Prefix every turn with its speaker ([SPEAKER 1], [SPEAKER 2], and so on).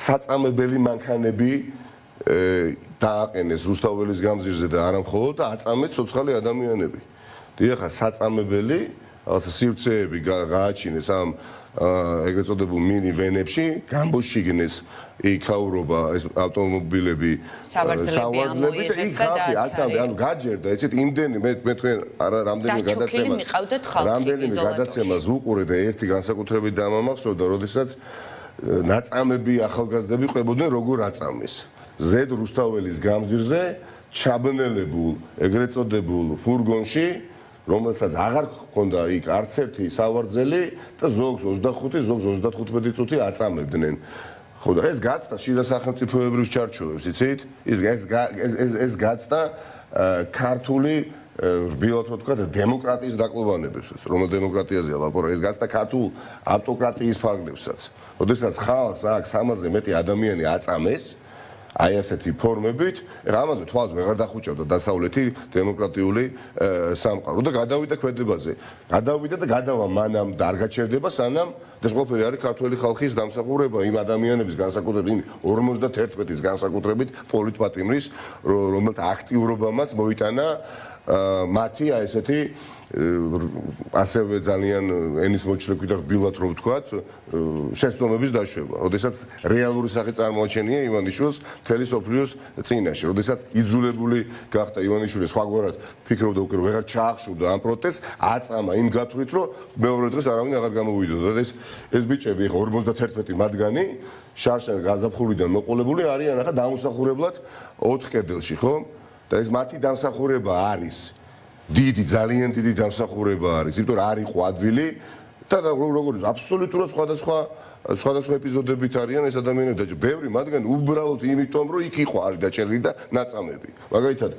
[SPEAKER 1] საწამებელი მანქანები დააყენეს რუსთაველის გამზირზე და არა მხოლოდ და აწამეს ცოცხალი ადამიანები. დიახ, საწამებელი რაღაცა სივრცეები გააჩინეს ამ ეგრეთ წოდებულ მინი ვენებში, გამბოშიგნეს იქაურობა ეს ავტომობილები
[SPEAKER 2] სავარძლები
[SPEAKER 1] და იქ ხალხი აცამე, ანუ გაჯერდა, ეცეთ იმდენი მე თქვენ არა რამდენიმე გადაცემას ვუყურე და ერთი განსაკუთრებით დამამახსოვდა, როდესაც ნაწამები ახალგაზრდები ყვებოდნენ როგორ აწამეს. ზედ რუსთაველის გამზირზე ჩაბნელებულ ეგრეთ წოდებულ ფურგონში რომელსაც აღარ ჰქონდა იქ არც ერთი სავარძელი და ზოგს 25, ზოგს 35 წუთი აწამებდნენ. ხო და ეს გაცდა შიდა სახელმწიფოებრივ ჩარჩოებს, იცით? ეს გაცდა ქართული რბილად ვთქვა დემოკრატიის დაკლოვანებებსაც, რომელ დემოკრატიაზეა ლაპარაკი, ეს გაცდა ქართულ ავტოკრატიის ფარგლებსაც. როდესაც ხალხს აქ 300-ზე მეტი ადამიანი აწამეს აი ასეთი ფორმებით, ამაზე თვალს ვეღარ დახუჭავდა დასავლეთი დემოკრატიული სამყარო და გადავიდა ქმედებაზე. გადავიდა და გადავა მანამ და არ გაჩერდება სანამ ეს ყველაფერი არის ქართველი ხალხის დამსახურება იმ ადამიანების განსაკუთრებით იმ 51-ის განსაკუთრებით პოლიტპატიმრის რომელთა აქტიურობამაც მოიტანა მათი აი ესეთი ასევე ძალიან ენის მოჩლექვით და რბილად რო ვთქვათ შეცდომების დაშვება. როდესაც რეალური სახე წარმოაჩენია ივანიშვილს მთელი სოფლიოს წინაშე. როდესაც იძულებული გახდა ივანიშვილი სხვაგვარად ფიქრობდა უკვე ვეღარ ჩაახშობდა ამ პროტესტს, აწამა იმ გათვლით, რომ მეორე დღეს არავინ აღარ გამოვიდოდა. ეს ბიჭები ხო 51 მათგანი შარშან გაზაფხულიდან მოყოლებული არიან ახლა დამსახურებლად 4 კედელში, ხო? და ეს მათი დამსახურება არის დიდი, ძალიან დიდი დამსახურება არის, იმიტომ რომ არ იყო ადვილი და როგორც აბსოლუტურად სხვადასხვა ეპიზოდებით არიან ეს ადამიანები და ბევრი მათგანი უბრალოდ იმიტომ რომ იქ იყო არის დაჭერილი და ნაწამები. მაგალითად